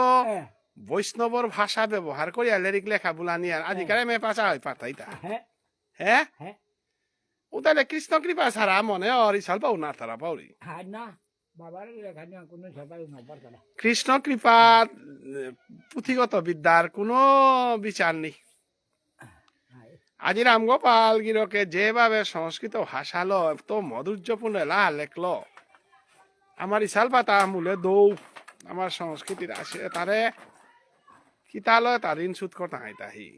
বৈষ্ণবর ভাষা ব্যবহার করিয়া লিরিক লেখা বুলানি আর আজিকালি মে পাচা হয় পাঠাইতা হ্যাঁ ও তাহলে কৃষ্ণ কৃপা ছাড়া মনে অরিশাল পাও না তারা পাউরি না বাবার লেখা নিয়ে কোনো সবাই নপড়তা না কৃষ্ণ কৃপা পুঁথিগত বিদ্যার কোনো বিচার নেই আজি রামগোপাল গিরকে যেভাবে সংস্কৃত ভাষালো তো মধুর্যপূর্ণ লা লেখলো আমার ইশাল পাতা মূলে দৌ আমার সংস্কৃতির আসে তারে কিতালয় তার ঋণ সুদ করতে হয় তাহি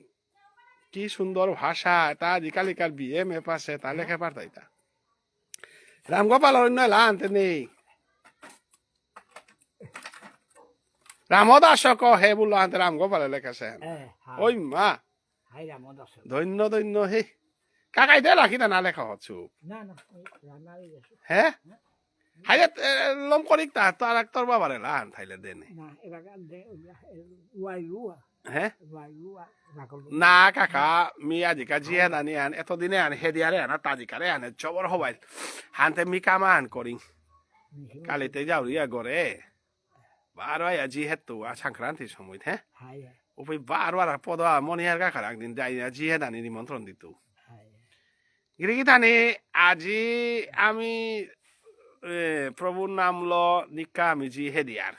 কি সুন্দর ভাষা তা আজিকালিকার বিয়ে মে পাশে তা লেখে পারতাইতা রামগোপাল অন্য লা আনতে নেই রামদাস হে বললো আনতে রামগোপালে লেখেছে ওই মা ধন্য ধন্য হে কাকাই দে রাখি না লেখা হচ্ছু হ্যাঁ হাইলে লম করিক তা তো আর তোর বাবারে লান থাইলে দেনে হ্যাঁ না কাকা মি আজিকা জিয়া দানি আন এতদিনে আন হেদিয়ারে আনা তাজিকারে আনে জবর হবাই হানতে মি কামা আন করি কালিতে যাও রিয়া গরে বারো আজি হেতু সংক্রান্তির সময় হ্যাঁ ওই বারবার পদ মনিহার কাকার একদিন যাই জিহে দানি নিমন্ত্রণ দিত গিরিগি দানি আজি আমি প্রভুর নাম ল নিকা আমি জিহে দিয়ার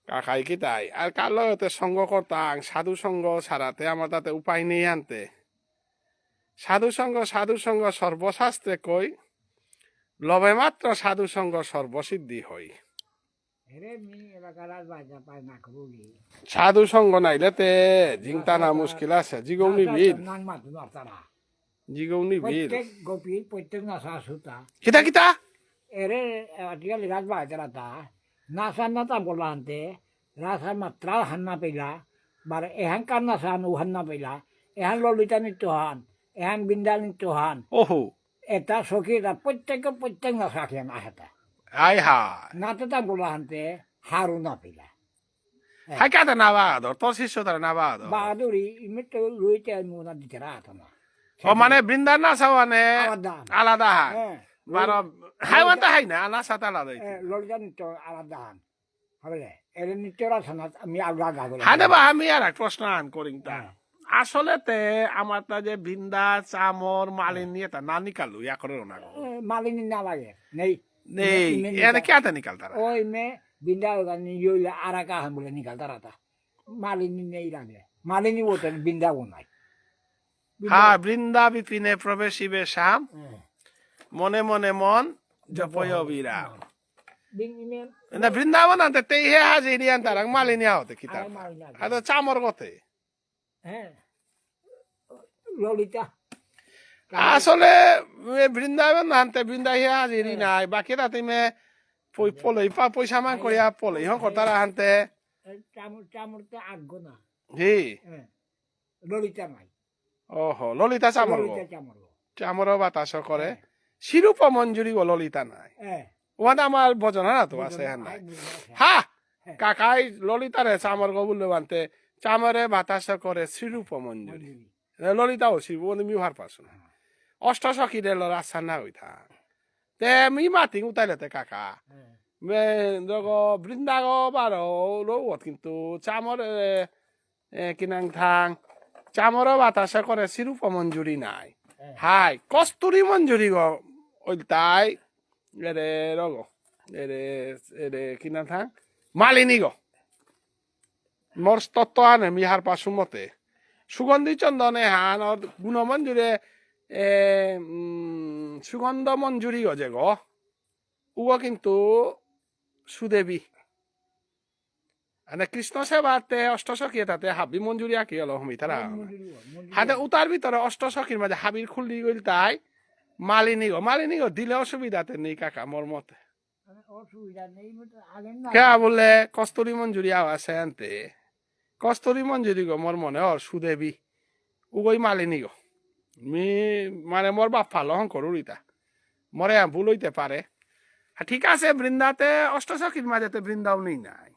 কাকাই কি তাই আর কালতে সঙ্গ করতাম সাধু সঙ্গ ছাড়াতে আমার তাতে উপায় নেই আনতে সাধু সঙ্গ সর্বশাস্ত্রে কই লবে মাত্র সাধু সঙ্গ সর্বসিদ্ধি হই সাধু সঙ্গ নাইলে তে জিংতানা মুশকিল আছে জিগৌনি বীর জিগৌনি বীর গোপীর প্রত্যেক নাচা সুতা কিতা কিতা এরে আজিকালি রাজবাই তারা নাচার নাতা বলা আনতে রাসার মাত্রা হান্না পেলা বার এহান কার নাচান ও হান্না পেলা এহান ললিতা নৃত্য হান এহান বিন্দা নৃত্য হান ওহো এটা সখীরা প্রত্যেক নাচা খেয়ে না হেতা আই হা নাতে বলা আনতে হারু না পেলা হাই কাতে না বাহাদুর তোর শিষ্য তারা না বাহাদুর বাহাদুরি ইমিতে রুইতে মোনা দিতে রাখতো না ও মানে বৃন্দার নাচা মানে আলাদা হান বারো হাইওয়ান তো হাই না নাচা আলাদা ললিতা নৃত্য আলাদা হান হবে এর নৃত্যর আছে না আমি আলাদা হানে বা আমি আর এক প্রশ্ন আন করি তা আসলে তে আমার তা যে বৃন্দা চামর মালিনী এটা না নিকালু ইয়া করে না মালিনী না লাগে নেই নেই এনে কে আতে নিকাল তারা ওই মে বিন্দা নিয়ে আরাকা হান বলে নিকাল তারা তা মালিনী নেই লাগে মালিনী বলতে বৃন্দাবন নাই হ্যাঁ বৃন্দা বিপিনে প্রবেশিবে শ্যাম মনে মনে মন জপয় বিরাম Bingin না বৃন্দাবন আনতে তেই হে হাজিরি আনতারাং মালিনিয়া হতে কিতাব Ay, Malina. আদা চামর গতে Eh. Lolita. আসলে বৃন্দাবন আনতে বৃন্দা হে হাজিরি নাই বাকি রাতে মে পলই পয়সা মান করিয়া পলই হন কতারা আনতে Camur te agona. হি Eh. Lolita নাই। ওহো ললিতা চামর গো ললিতা চামর গো। চামর বাতাস করে শিরূপ মঞ্জুরি গো ললিতা নাই Eh. ওখানে আমার ভজন না তো আছে হ্যাঁ নাই হা কাকাই ললিতারে চামর গো বললে মানতে চামরে বাতাস করে শ্রীরূপ মঞ্জুরি ললিতাও শিব মি হার পারছো না অষ্ট সখীরে রাস্তা না হইতা তে মি মাতিং উতাইলেতে কাকা মে বৃন্দাগ বারো রৌত কিন্তু চামর কিনাং থাং চামর বাতাস করে শ্রীরূপ মঞ্জুরি নাই হাই কস্তুরি মঞ্জুরি গো ওই তাই এরে রগ এরে এরে কিনা থাং মালিনী গো মোর তত্ত্ব আনে মিহার পাশু মতে সুগন্ধি চন্দনে হান গুণ মঞ্জুরে সুগন্ধ মঞ্জুরি গো যে গো উগো কিন্তু সুদেবী মানে কৃষ্ণ সেবাতে অষ্টসখী তাতে হাবি মঞ্জুরি আঁকি হলো হমিতারা হাতে উতার ভিতরে অষ্টসখীর মাঝে হাবির খুললি গইল তাই মালিনী গো দিলে অসুবিধাতে নেই কাকা মোর মতে অসুবিধা নেই আগে না কে বললে কস্তুরী মঞ্জুরি আছে আনতে কস্তুরী মঞ্জুরি গো মোর মনে ওর সুদেবী উগই মালিনী গো মি মানে মোর বাপ ফালো হন করু ইতা মরে ভুল হইতে পারে ঠিক আছে বৃন্দাতে অষ্টসখীর মাঝেতে বৃন্দাও নেই নাই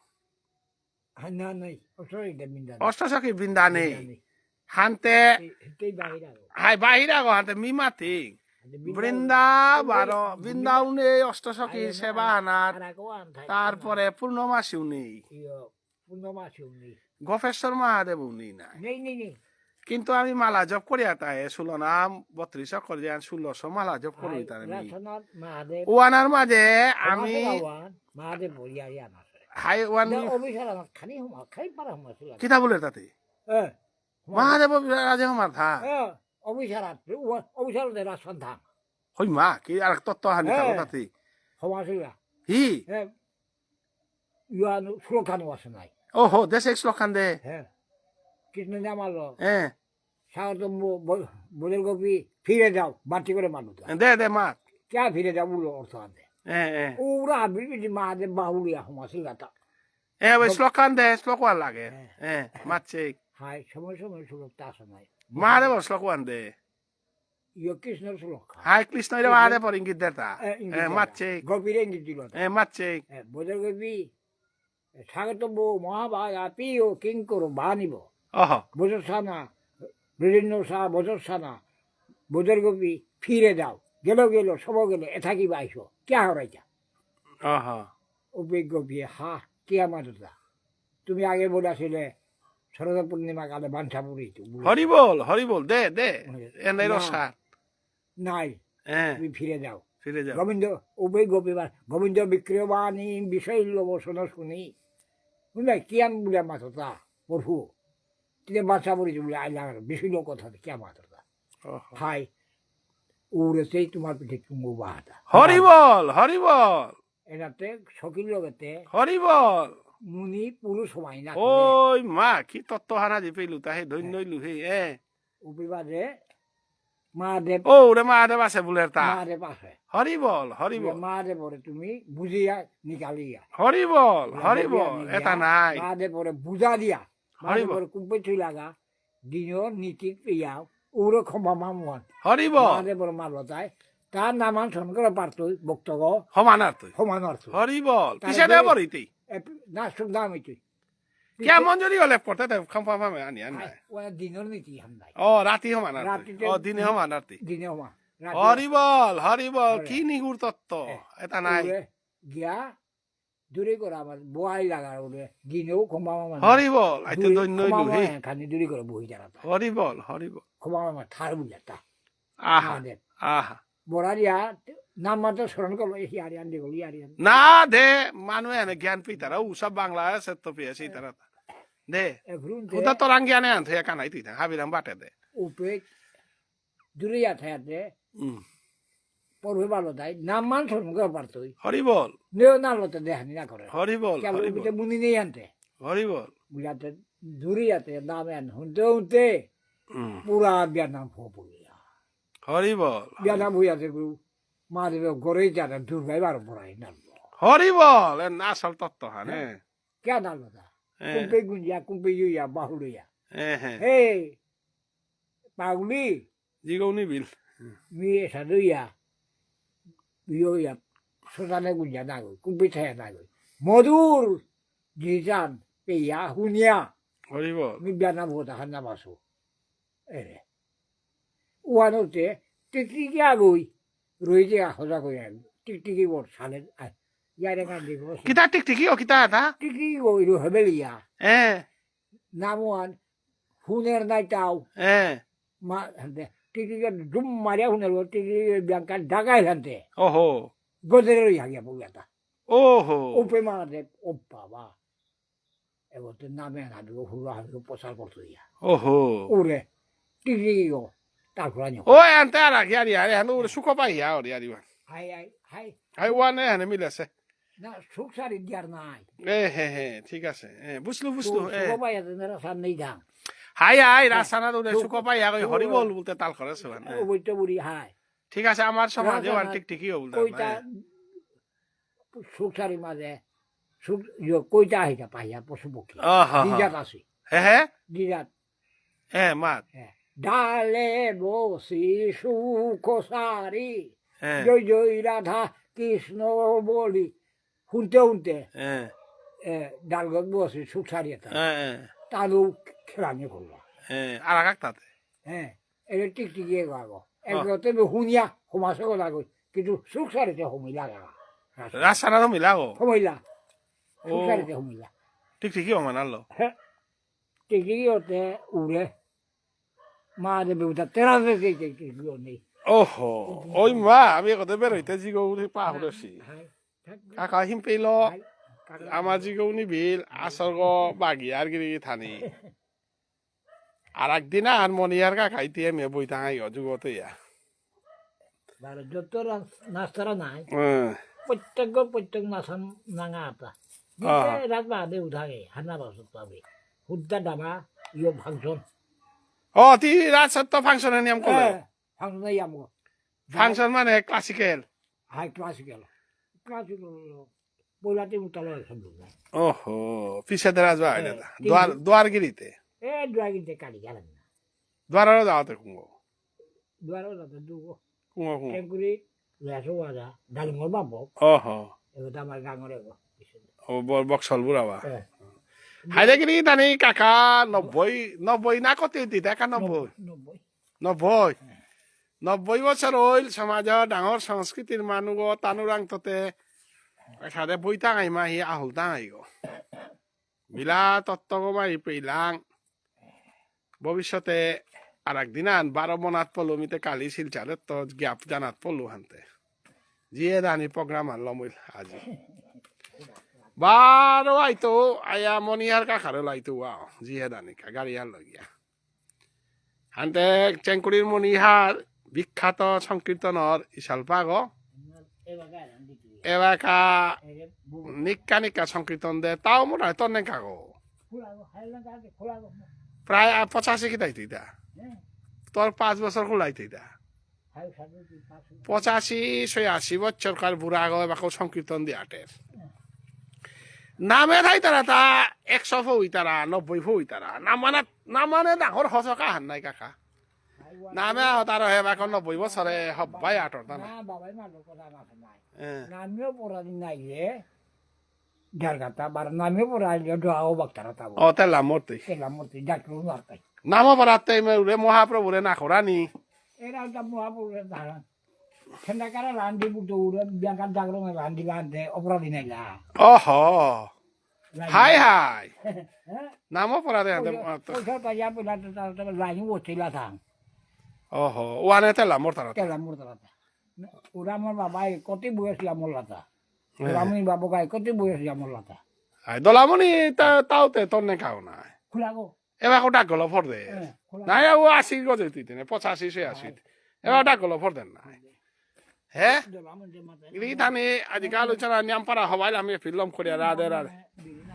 না নাই অসুবিধা বিন্দা অষ্টসখী বৃন্দা নেই হানতে হাই বাহিরা গো হানতে মি মাতি বৃন্দা বারো বৃন্দাও নেই অষ্টসখীর সেবা আনার তারপরে পূর্ণমাসীও নেই পূর্ণমাসীও নেই গোপেশ্বর মহাদেবও নেই নাই নেই নেই নেই কিন্তু আমি মালা জপ করিয়া তাই 16 নাম 32 করে 1600 মালা জপ করি তার রাসনাথ মহাদেব ওয়ানার মাঝে আমি মহাদেব বলিয়ারি আনার হাই ওয়ান অভিষেক আমার খানি হমা খাই পারা হমা ছিল কিতা বলে তাতে মহাদেব রাজে আমার থা অভিষেক দেরা সন্ধান হই মা কি আর তত্ত্ব হানি তাতে হমা ছিল হি ইয়ানো শ্লোকানো আছে নাই ওহো দেশে শ্লোকান দে হ্যাঁ কৃষ্ণ নামালো হ্যাঁ স্বাগত বোধের কপি ফিরে যাও বাটি করে মানুষ দে মা কে ফিরে যাও বলো অর্থ আনতে হ্যাঁ ওরা বিবি মহাদেব বাহুলিয়া হমা ছিল তা ওই শ্লোকান দে শ্লোক লাগে হ্যাঁ মাচ্ছে হাই সময় সময় শ্লোকটা আসে নাই মহাদেব শ্লোকান দে ইয়ে কৃষ্ণের শ্লোক হাই কৃষ্ণ রে মহাদেব পর ইঙ্গিত দেতা মাচ্ছে গভীরে ইঙ্গিত দিল মাচ্ছে বোধের কপি স্বাগত মহাভায়া পিও কিং করো বানিব ওহো বজরসানা বিভিন্ন সাহা বজরসানা বোধের কপি ফিরে যাও গেল সব গেল এথাকি বাইশো কে হরাইছা ওহো অভিজ্ঞ বিয়ে হা কে আমার তুমি আগে বলেছিলে শরদ পূর্ণিমা কালে বাঞ্ছা পুরীত হরিবল দে এনে রসা নাই হ্যাঁ তুমি ফিরে যাও ফিরে যাও গোবিন্দ অভিজ্ঞ বিবার গোবিন্দ বিক্রিয়বাণী বিষয় বসন শুনি বুঝলে কি আমি বলে মাথা পড়ু তিনে বাচ্চা পড়েছি বলে আইলা বেশি লোক কথা কে মাথা হাই উড়েছেই তোমার পিঠে চুমু বাহাটা হরিবল এটাতে সকিল লগতে হরিবল মুনি পুরুষ সময় না ওই মা কি তত্ত্ব হানা দি পেলু তাহে ধন্য লুহে উপিবাদে মহাদেব ও রে মহাদেব আছে বুলের তা মহাদেব আছে হরিবল মহাদেব তুমি বুঝিয়া নিকালিয়া হরিবল এটা নাই মহাদেব বুঝা দিয়া মহাদেব কুম্পে ছুই লাগা দিনের নীতি পেয়াও ওরে ক্ষমা মামুয়ান হরিবল মহাদেব মারল তাই তার নামান শোন করে পারত বক্তব্য সমানার্থ হরিবল কিসে দেব রইতেই না শুনলাম এটি কেমন যদি হলে পড়তে দেব খাম্পা ফামে আনি ওরা দিনের নীতি হামলাই ও রাতি সমানার্থ ও দিনে সমানার্থ দিনে হমা হরিবল কি নিগুর তত্ত্ব এটা নাই গিয়া দূরে করে আমার বোয়াই লাগার ওরে দিনেও ক্ষমা মামা হরিবল আইতে দৈন্য লুহি খানি দূরে করে বহি যারা হরিবল ক্ষমা মামা থার বুঝা তা আহা বড়ারিয়া নাম মাত্র স্মরণ করলো ইয়ারিয়ান দেখল ইয়ারিয়ান না দে মানুষ এনে জ্ঞান পিতারা ও সব বাংলা সত্য পেয়েছে তারা দে ওটা তোর জ্ঞানে আনতে কানাই তুই হাবিরাম বাটে দে উপে দূরিয়া থাকতে পড়বে ভালো তাই নাম মান সম্মুখে পারতই হরিবল নেও না লতে দেখানি না করে হরিবল কেবল হরিবল মুনি নেই আনতে হরিবল বুঝাতে দূরে যাতে নাম এন শুনতে শুনতে পুরা বিয়ার নাম ফুয়া হরিবল বিয়ার নাম হইয়াছে গুরু মা দেবে গড়েই যাতে দুর্গাই বার পড়াই নামলো হরিবল এর না আসল তত্ত্ব হান হ্যাঁ কে নামলো তা কুম্পে গুঞ্জা কুম্পে ইয়া বাহুড়িয়া হ্যাঁ হে পাগলি জিগৌনি বিল মিয়ে সাদুইয়া ইয়া সোটানে গুঞ্জা না গই কুম্পি ছায়া না গই মধুর জিজান পেয়া হুনিয়া হরিবল mi biana bota hanna baso ere uanote tiki agoi roije hoja koi tiki bor sale yare kan digo কিতা টিকটিকি ও কিতা এটা tiki goi ro hebelia এ namuan huner nai tau এ ma hande tiki ga dum maria huner lo tiki bianca dagai hante ওহো godero yagia bugata ওহো ope ma de oppa ba egote name na do hura do posal portuia ওহো ure tiki go তারপর ও এনতে আর গিয়ারি আরে হানু সুকো পাই ইয়া ওরি আরি high high hi I ওয়ানে হানে মিলেছে না সুখ সারি দিয়ার নাই এ হে হে ঠিক আছে এ বুঝলু বুঝলু এ সবাই এদের সামনে যান হাই হাই রাসানা দৌড়ে সুকো পাই ইয়া কই হরিবল বলতে তাল করে সবান ও বইটা বুড়ি হাই ঠিক আছে আমার সমাজে ওয়ান টিকটিকি ও বলতে কইতা সুখ সারি মাঝে সুখ কইতা হাইটা পাইয়া পশু পক্ষী আহা দিজাত আছে হে হে দিজাত এ মাত ডালে বসি সুখ সারি হ্যাঁ জয় জয় রাধা কৃষ্ণ বলি শুনতে শুনতে হ্যাঁ ডালগত বসি সুখ সারি এটা হ্যাঁ তালু খেলানি করলো হ্যাঁ আর আগাক তাতে হ্যাঁ এটা টিকটিকি এগো এগোতে শুনিয়া সমাজে লাগো কিন্তু সুখ সারিতে সমিলা গা রাসানা তো মিলাগো সমিলা ও সুখ সারিতে সমিলা টিকটিকি ও মানালো হ্যাঁ টিকটিকি ওতে উড়ে মা দেবে ওটা তেরাতে টিকটিকি নেই ওহো ওই মা আমি কত বেরোইতে জিগৌনি পাহরেছি কাকা হিম পেল আমার জিগৌনি বিল আসর্গ বাগি আর গিরি থানি আর একদিন আর মনিয়ার কাকাইতে মে বই তাঙাই যুগতে ইয়া যত নাস্তারা নাই হ্যাঁ প্রত্যেক নাচা নাঙা এটা রাত বাদে উঠাগে হানা বাসত পাবে হুদ্দা ডামা ইয়ে ফাংশন ও তি রাত সত্য ফাংশনের নিয়ম করলে ফাংশন ইয়ামো ফাংশন মানে ক্লাসিক্যাল হাই ক্লাসিক্যাল ক্লাসিক্যাল বইলাতে উঠালো শব্দ নাই ওহো পিছে দেরাজ বা এটা দ্বার গিরিতে এ ড্রাগিনতে কাটি গেলেন না দ্বারারও যাওয়াতে কুঙ্গো দুয়ারও যাতে দুগো কুঙ্গো কুঙ্গো এগুলি লেসো বাজা ডালিমর বাবো ওহো এগুলো আমার গাঙরে গো ও বক্সল বুড়াবা হাইলে গিরি তানি কাকা 90 না কত দিতে একা 90 90 90 বছর হইল সমাজৰ ডাঙৰ সংস্কৃতিৰ মানুহ তানুৰাং ততে সাদে বইতা আইমা হি আহুলতা আইগো মিলা তত্ত্ব মাৰি পেইলাং ভবিষ্যতে আর একদিন 12 মনাত পলো মিতে কালি শিলচারে তো গ্যাপ জানাত পলো হানতে জিয়ে দানি প্রোগ্রাম আনলাম আজি বারো আইতো আয়া মনিয়ার কাকারে লাইতো ওয়াও জিয়ে দানি গাড়ি আর লগিয়া হানতে চেংকুড়ির মনিহার বিখ্যাত সংকীর্তনৰ ইশালপাগ এবাকা নিকা নিকা সংকীর্তন দে তাও মোটা হয় তনে কাগো প্রায় 85 কিতাই তুইতা তোর 5 বছর খোলাই তুইতা 85-86 বছরকার বুড়া গো এবাকো সংকীর্তন দিয়ে আটের নামে থাই তারা তা 100 ফই তারা 90 ফই তারা নামানে ডাঙর হসকা হান নাই কাকা নামে তার এবাকো 90 বছরে হবাই আটর তা না বাবাই মালো কথা না নাই নামিও পড়ানি নাই রে জারগাতা বার নামিও পড়ানি দোয়াও বক্তারা তাবো ও তেলা মূর্তি ডাক্তার মারতাই নাম পড়াতে রে মহাপ্রভুরে না খরানি এরা একটা মহাপুরুষের ধারণ ঠান্ডা কারা রান্দি বুটো উড়ে ব্যাংকার জাগরণ রান্দি বাঁধে অপরাধী নাই না ওহ হাই হাই নাম পড়াতে পয়সা পাইয়া পেলা তার লাইন বসছিলা থাং ওহ ওয়ানে তেলা মূর্তারা তেলা মূর্তারা ওরা আমার বাবাই কত বয়সী আমার লাতা আমি বাবু গাই কত বয়সী আমার লাতা দলামণি তাওতে তন্নে খাও না খোলাগো এবার ডাক গলো ফর দে নাই ও 80 গজে তুই 85-86 এবার ডাক গলো ফর দেন না হ্যাঁ ধরলাম যে মাথায় ইলি তানে আজকে আলোচনা নিয়ম পারা হবাই আমি ফিল্ম করিয়া রাধে রাধে বিভিন্ন